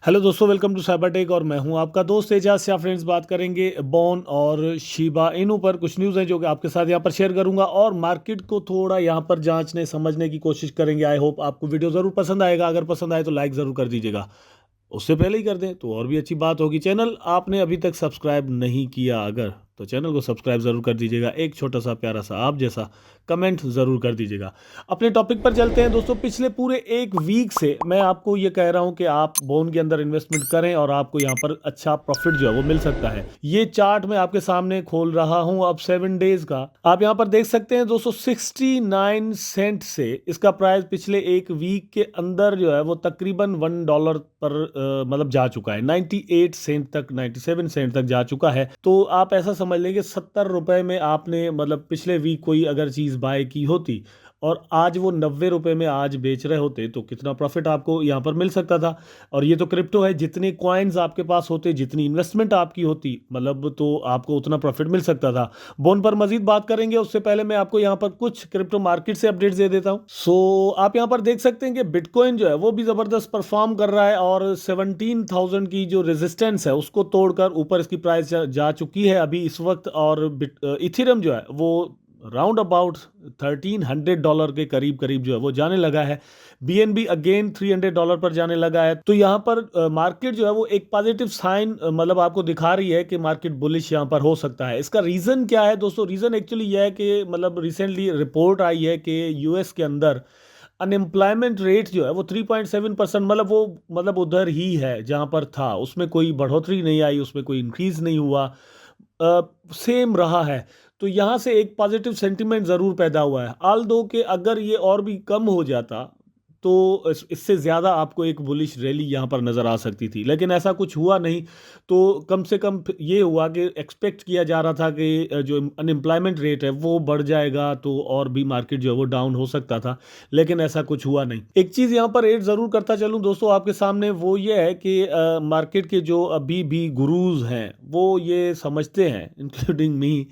Hello दोस्तों, welcome to cyber tech और मैं हूं आपका दोस्त एजाज शाह। फ्रेंड्स, बात करेंगे बॉन और शिबा इनू पर। कुछ न्यूज़ हैं जो कि आपके साथ यहां पर शेयर करूंगा और मार्केट को थोड़ा यहां पर जांचने समझने की कोशिश करेंगे। आई होप आपको वीडियो ज़रूर पसंद आएगा। अगर पसंद आए तो लाइक ज़रूर कर दीजिएगा। उससे पहले ही कर दें तो और भी अच्छी बात होगी। चैनल आपने अभी तक सब्सक्राइब नहीं किया अगर, तो चैनल को सब्सक्राइब ज़रूर कर दीजिएगा। एक छोटा सा प्यारा सा आप जैसा कमेंट ज़रूर कर दीजिएगा। अपने टॉपिक पर चलते हैं दोस्तों। पिछले पूरे एक वीक से मैं आपको ये कह रहा हूँ कि आप बोन के अंदर इन्वेस्टमेंट करें और आपको यहाँ पर अच्छा प्रॉफिट जो है वो मिल सकता है। ये चार्ट मैं आपके सामने खोल रहा हूँ अब 7 डेज का। आप यहाँ पर देख सकते हैं दोस्तों, 69 सेंट से इसका प्राइस पिछले एक वीक के अंदर जो है वो तकरीबन $1 पर मतलब जा चुका है। 98 सेंट तक, 97 सेंट तक जा चुका है। तो आप ऐसा समझ लेंगे 70 रुपए में आपने मतलब पिछले वीक कोई अगर चीज़ बाय की होती और आज वो 90 रुपए में आज बेच रहे होते तो कितना प्रॉफिट आपको यहाँ पर मिल सकता था। और ये तो क्रिप्टो है, जितने कॉइन्स आपके पास होते, जितनी इन्वेस्टमेंट आपकी होती, मतलब तो आपको उतना प्रॉफिट मिल सकता था। बोन पर मजीद बात करेंगे, उससे पहले मैं आपको यहाँ पर कुछ क्रिप्टो मार्केट से अपडेट्स दे देता हूँ। आप यहाँ पर देख सकते हैं कि बिटकॉइन जो है वो भी ज़बरदस्त परफॉर्म कर रहा है और 17,000 की जो रेजिस्टेंस है उसको तोड़कर ऊपर इसकी प्राइस जा चुकी है अभी इस वक्त। और इथेरियम जो है वो राउंड अबाउट $1,300 के करीब करीब जो है वो जाने लगा है। बीएनबी अगेन $300 पर जाने लगा है। तो यहाँ पर मार्केट जो है वो एक पॉजिटिव साइन मतलब आपको दिखा रही है कि मार्केट बुलिश यहाँ पर हो सकता है। इसका रीज़न क्या है दोस्तों? रीज़न एक्चुअली यह है कि मतलब रिसेंटली रिपोर्ट आई है कि यूएस के अंदर अनएम्प्लॉयमेंट रेट जो है वो 3.7%, मतलब वो मतलब उधर ही है जहाँ पर था, उसमें कोई बढ़ोतरी नहीं आई, उसमें कोई इंक्रीज नहीं हुआ, सेम रहा है। तो यहाँ से एक पॉजिटिव सेंटिमेंट ज़रूर पैदा हुआ है। आल दो कि अगर ये और भी कम हो जाता तो इससे ज़्यादा आपको एक बुलिश रैली यहाँ पर नज़र आ सकती थी, लेकिन ऐसा कुछ हुआ नहीं। तो कम से कम ये हुआ कि एक्सपेक्ट किया जा रहा था कि जो अनएम्प्लॉयमेंट रेट है वो बढ़ जाएगा तो और भी मार्केट जो है वो डाउन हो सकता था, लेकिन ऐसा कुछ हुआ नहीं। एक चीज़ यहाँ पर ऐड ज़रूर करता चलूँ दोस्तों आपके सामने, वो ये है कि मार्केट के जो अभी भी गुरूज हैं वो ये समझते हैं, इंक्लूडिंग मी,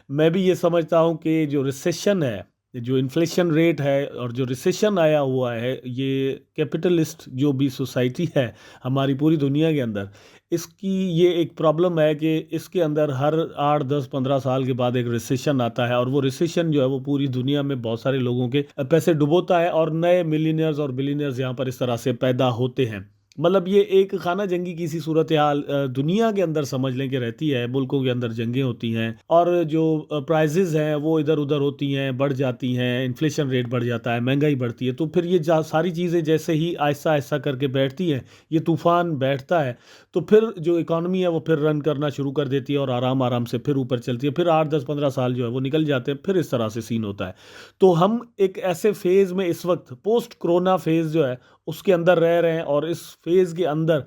मैं भी ये समझता हूँ कि जो रिसेशन है, जो इन्फ्लेशन रेट है और जो रिसेशन आया हुआ है, ये कैपिटलिस्ट जो भी सोसाइटी है हमारी पूरी दुनिया के अंदर, इसकी ये एक प्रॉब्लम है कि इसके अंदर हर 8 10 15 साल के बाद एक रिसेशन आता है और वो रिसेशन जो है वो पूरी दुनिया में बहुत सारे लोगों के पैसे डुबोता है और नए मिलीनियर्स और बिलीनियर्स यहाँ पर इस तरह से पैदा होते हैं। मतलब ये एक खाना जंगी की सी सूरत हाल दुनिया के अंदर समझ लें कि रहती है। मुल्कों के अंदर जंगें होती हैं और जो प्राइजेज हैं वो इधर उधर होती हैं, बढ़ जाती हैं, इन्फ्लेशन रेट बढ़ जाता है, महंगाई बढ़ती है। तो फिर ये सारी चीज़ें जैसे ही आहिस्ता आहिस्ता करके बैठती हैं, ये तूफान बैठता है तो फिर जो इकॉनमी है वो फिर रन करना शुरू कर देती है और आराम आराम से फिर ऊपर चलती है। फिर 8 10 15 साल जो है वो निकल जाते हैं, फिर इस तरह से सीन होता है। तो हम एक ऐसे फेज़ में इस वक्त पोस्ट कोरोना फेज़ जो है उसके अंदर रह रहे हैं और इस फेज़ के अंदर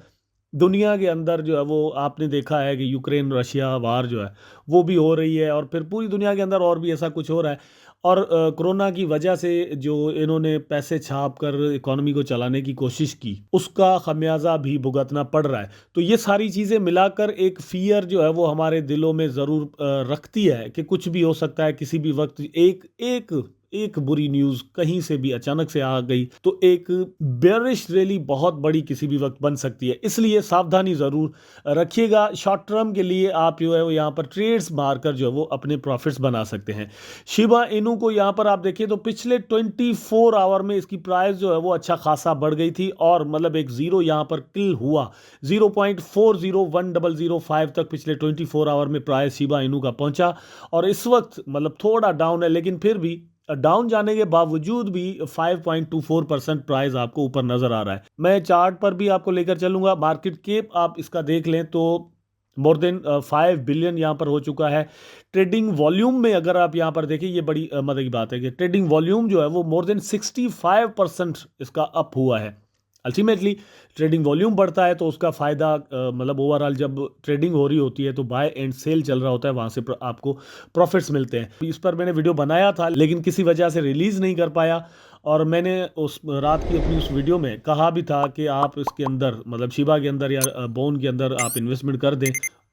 दुनिया के अंदर जो है वो आपने देखा है कि यूक्रेन रशिया वार जो है वो भी हो रही है और फिर पूरी दुनिया के अंदर और भी ऐसा कुछ हो रहा है। और कोरोना की वजह से जो इन्होंने पैसे छाप कर इकोनॉमी को चलाने की कोशिश की उसका खमियाजा भी भुगतना पड़ रहा है। तो ये सारी चीज़ें मिलाकर एक फियर जो है वो हमारे दिलों में ज़रूर रखती है कि कुछ भी हो सकता है किसी भी वक्त। एक एक एक बुरी न्यूज़ कहीं से भी अचानक से आ गई तो एक बेरिश रैली बहुत बड़ी किसी भी वक्त बन सकती है। इसलिए सावधानी ज़रूर रखिएगा। शॉर्ट टर्म के लिए आप जो है वो यहाँ पर ट्रेड्स मारकर जो है वो अपने प्रॉफिट्स बना सकते हैं। शिबा इनू को यहाँ पर आप देखिए तो पिछले 24 आवर में इसकी प्राइस जो है वो अच्छा खासा बढ़ गई थी और मतलब एक ज़ीरो यहाँ पर किल हुआ। 0.401005 तक पिछले 24 आवर में प्राइस शिबा इनू का पहुंचा और इस वक्त मतलब थोड़ा डाउन है, लेकिन फिर भी डाउन जाने के बावजूद भी 5.24% प्राइस आपको ऊपर नजर आ रहा है। मैं चार्ट पर भी आपको लेकर चलूंगा। मार्केट कैप आप इसका देख लें तो मोर देन 5 बिलियन यहाँ पर हो चुका है। ट्रेडिंग वॉल्यूम में अगर आप यहाँ पर देखें, ये बड़ी मदद की बात है कि ट्रेडिंग वॉल्यूम जो है वो मोर देन 65% इसका अप हुआ है। अल्टीमेटली ट्रेडिंग वॉल्यूम बढ़ता है तो उसका फ़ायदा मतलब ओवरऑल जब ट्रेडिंग हो रही होती है तो बाय एंड सेल चल रहा होता है, वहाँ से आपको प्रॉफिट्स मिलते हैं। इस पर मैंने वीडियो बनाया था लेकिन किसी वजह से रिलीज़ नहीं कर पाया और मैंने उस रात की अपनी उस वीडियो में कहा भी था कि आप इसके अंदर मतलब शिबा के अंदर या बोन के अंदर आप इन्वेस्टमेंट कर दें।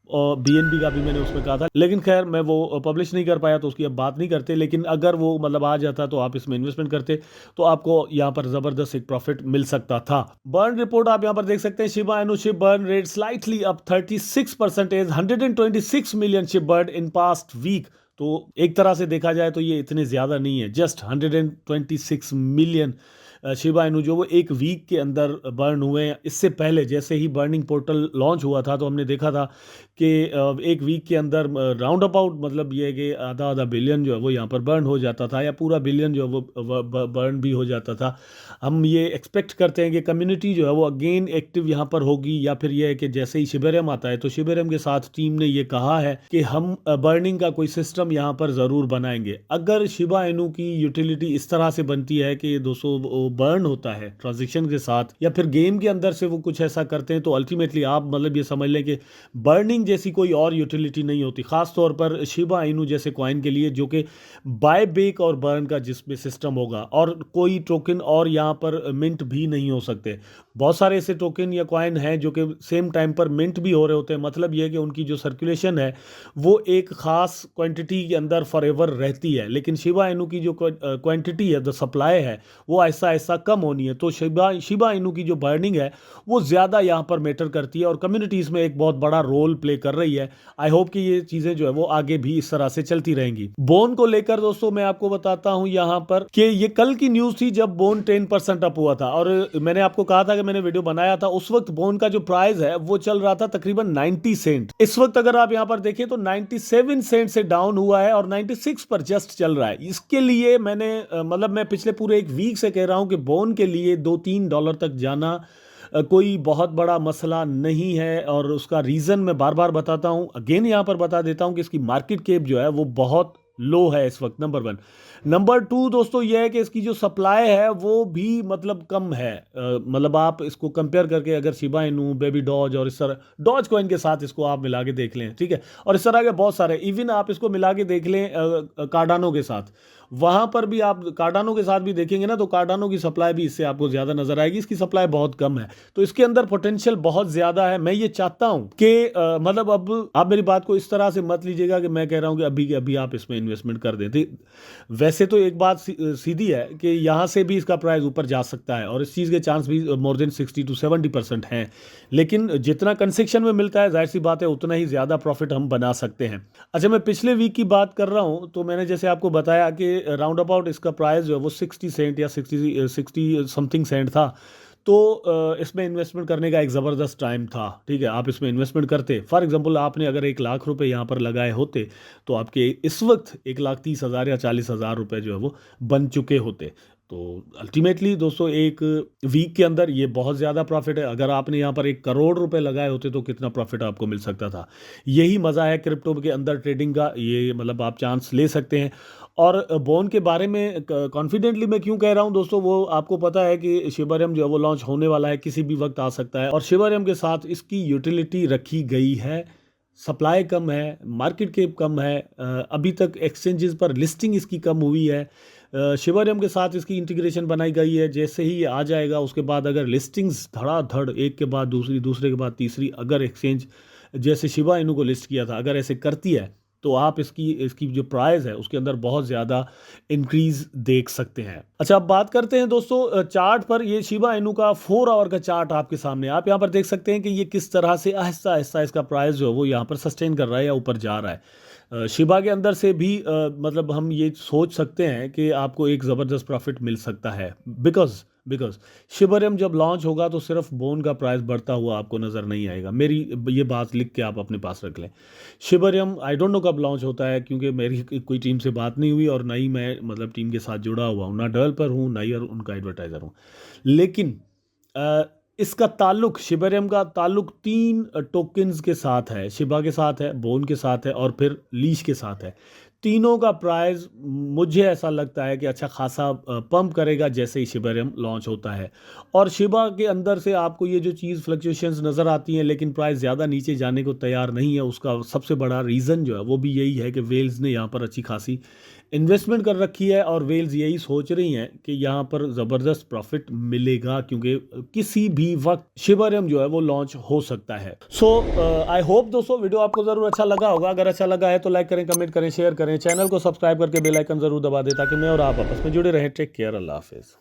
और BNB का भी मैंने उसमें कहा था, लेकिन खैर मैं वो पब्लिश नहीं कर पाया तो उसकी अब बात नहीं करते। लेकिन अगर वो मतलब आ जाता तो आप इसमें इन्वेस्टमेंट करते तो आपको यहाँ पर ज़बरदस्त एक प्रॉफिट मिल सकता था। बर्न रिपोर्ट आप यहाँ पर देख सकते हैं, Shiba Inu SHIB burn rate slightly up 36%, 126 million SHIB burn in past week. तो एक तरह से देखा जाए तो ये इतने ज़्यादा नहीं है, जस्ट 126 मिलियन शिबा इनु जो वो एक वीक के अंदर बर्न हुए हैं। इससे पहले जैसे ही बर्निंग पोर्टल लॉन्च हुआ था तो हमने देखा था कि एक वीक के अंदर राउंड अबाउट मतलब ये है कि आधा आधा बिलियन जो है वो यहाँ पर बर्न हो जाता था, या पूरा बिलियन जो है वो बर्न भी हो जाता था। हम ये एक्सपेक्ट करते हैं कि कम्युनिटी जो है वो अगेन एक्टिव यहाँ पर होगी, या फिर ये है कि जैसे ही शिबेरियम आता है तो शिबेरियम के साथ टीम ने ये कहा है कि हम बर्निंग का कोई सिस्टम यहाँ पर ज़रूर बनाएंगे। अगर शिबा इनु की यूटिलिटी इस तरह से बनती है कि 200 बर्न होता है ट्रांजेक्शन के साथ, या फिर गेम के अंदर से वो कुछ ऐसा करते हैं, तो अल्टीमेटली आप मतलब ये समझ लें कि बर्निंग जैसी कोई और यूटिलिटी नहीं होती, खास तौर पर शिबा इनु जैसे कॉइन के लिए जो कि बाय बेक और बर्न का जिसमें सिस्टम होगा, और कोई टोकन और यहाँ पर मिंट भी नहीं हो सकते। बहुत सारे ऐसे टोकन या कॉइन हैं जो कि सेम टाइम पर मिंट भी हो रहे होते हैं। मतलब ये है कि उनकी जो सर्कुलेशन है वो एक खास क्वांटिटी के अंदर फॉरएवर रहती है, लेकिन शिबा इनु की जो क्वांटिटी है, द सप्लाई है, वो ऐसा ऐसा कम होनी है। तो शिबा इनु की जो बर्निंग है वो ज़्यादा यहाँ पर मैटर करती है, और कम्युनिटीज़ में एक बहुत बड़ा रोल प्ले कर रही है। आई होप कि ये चीज़ें जो है वो आगे भी इस तरह से चलती रहेंगी। बोन को लेकर दोस्तों मैं आपको बताता हूँ यहाँ पर कि ये कल की न्यूज़ थी जब बोन 10% अप हुआ था, और मैंने आपको कहा था कि मैंने वीडियो बनाया था, उस वक्त बोन का जो प्राइस है वो चल रहा था तकरीबन 90 सेंट। इस वक्त अगर आप यहाँ पर देखें तो 97 सेंट से डाउन हुआ है और 96 पर जस्ट चल रहा है। इसके लिए मैंने मतलब मैं पिछले पूरे एक वीक से कह रहा हूँ कि बोन के लिए $2-3 तक जाना कोई बहुत बड़ा मसला नहीं है, और उसका रीज़न मैं बार बार बताता हूँ। अगेन यहाँ पर बता देता हूँ कि इसकी मार्केट कैप जो है वो बहुत लो है इस वक्त, नंबर 1। नंबर 2 दोस्तों ये है कि इसकी जो सप्लाई है वो भी मतलब कम है। मतलब आप इसको कंपेयर करके अगर शिबा इनु, बेबी डॉज और इस तरह डॉज कॉइन के साथ इसको आप मिला के देख लें, ठीक है, और इस तरह के बहुत सारे, इवन आप इसको मिला के देख लें कार्डानो के साथ, वहां पर भी आप कार्डानो के साथ भी देखेंगे ना तो कार्डानो की सप्लाई भी इससे आपको ज्यादा नजर आएगी। इसकी सप्लाई बहुत कम है, तो इसके अंदर पोटेंशियल बहुत ज्यादा है। मैं ये चाहता हूं कि मतलब अब आप मेरी बात को इस तरह से मत लीजिएगा कि मैं कह रहा हूं कि अभी के अभी आप इसमें इन्वेस्टमेंट कर दें। वैसे तो एक बात सीधी है कि यहां से भी इसका प्राइस ऊपर जा सकता है, और इस चीज के चांस भी मोर देन 60 to 70% हैं। लेकिन जितना कंसेक्शन में मिलता है, जाहिर सी बात है उतना ही ज्यादा प्रॉफिट हम बना सकते हैं। अच्छा, मैं पिछले वीक की बात कर रहा हूं, तो मैंने जैसे आपको बताया कि राउंड अबाउट इसका प्राइस जो है वो 60 सेंट या 60 समथिंग सेंट था। तो इसमें इन्वेस्टमेंट करने का एक ज़बरदस्त टाइम था, ठीक है। आप इसमें इन्वेस्टमेंट करते, फॉर एग्जांपल आपने अगर 1 लाख रुपए यहाँ पर लगाए होते तो आपके इस वक्त 1,30,000 या 40,000 रुपए जो है वो बन चुके होते। तो अल्टीमेटली दोस्तों एक वीक के अंदर ये बहुत ज़्यादा प्रॉफिट है। अगर आपने यहाँ पर 1 करोड़ रुपए लगाए होते तो कितना प्रॉफिट आपको मिल सकता था। यही मज़ा है क्रिप्टो के अंदर ट्रेडिंग का, ये मतलब आप चांस ले सकते हैं। और बोन के बारे में कॉन्फिडेंटली मैं क्यों कह रहा हूं दोस्तों, वो आपको पता है कि शिबरियम जो है वो लॉन्च होने वाला है, किसी भी वक्त आ सकता है, और शिबरियम के साथ इसकी यूटिलिटी रखी गई है। सप्लाई कम है, मार्केट कैप कम है, अभी तक एक्सचेंजेस पर लिस्टिंग इसकी कम हुई है। शिबरियम के साथ इसकी इंटीग्रेशन बनाई गई है। जैसे ही ये आ जाएगा उसके बाद अगर लिस्टिंग्स धड़ाधड़ एक के बाद दूसरी, दूसरे के बाद तीसरी, अगर एक्सचेंज जैसे शिबा इनु को लिस्ट किया था अगर ऐसे करती है तो आप इसकी जो प्राइस है उसके अंदर बहुत ज़्यादा इंक्रीज देख सकते हैं। अच्छा, अब बात करते हैं दोस्तों चार्ट पर। ये शिबा इनु का 4 आवर का चार्ट आपके सामने, आप यहाँ पर देख सकते हैं कि ये किस तरह से आहिस्ता आहिस्ता इसका प्राइस जो है वो यहाँ पर सस्टेन कर रहा है या ऊपर जा रहा है। शिबा के अंदर से भी मतलब हम ये सोच सकते हैं कि आपको एक ज़बरदस्त प्रॉफिट मिल सकता है, बिकॉज शिबरियम जब लॉन्च होगा तो सिर्फ बोन का प्राइस बढ़ता हुआ आपको नज़र नहीं आएगा। मेरी ये बात लिख के आप अपने पास रख लें। शिबरियम आई डोंट नो कब लॉन्च होता है, क्योंकि मेरी कोई टीम से बात नहीं हुई और ना ही मैं मतलब टीम के साथ जुड़ा हुआ हूँ, ना डेवलपर हूँ ना ही उनका एडवर्टाइज़र हूँ। लेकिन इसका ताल्लुक, शिबरियम का ताल्लुक 3 टोकन्स के साथ है, शिबा के साथ है, बोन के साथ है और फिर लीश के साथ है। तीनों का प्राइस मुझे ऐसा लगता है कि अच्छा खासा पंप करेगा जैसे ही शिबा लॉन्च होता है। और शिबा के अंदर से आपको ये जो चीज़ फ्लक्चुएशंस नज़र आती हैं लेकिन प्राइस ज़्यादा नीचे जाने को तैयार नहीं है, उसका सबसे बड़ा रीज़न जो है वो भी यही है कि वेल्स ने यहाँ पर अच्छी खासी इन्वेस्टमेंट कर रखी है और वेल्स यही सोच रही हैं कि यहाँ पर ज़बरदस्त प्रॉफिट मिलेगा क्योंकि किसी भी वक्त शिबरम जो है वो लॉन्च हो सकता है। सो आई होप दोस्तों वीडियो आपको ज़रूर अच्छा लगा होगा। अगर अच्छा लगा है तो लाइक करें, कमेंट करें, शेयर करें, चैनल को सब्सक्राइब करके बेल आइकन ज़रूर दबा दें ताकि मैं और आप आपस में जुड़े रहें। टेक केयर, अल्लाह हाफिज़।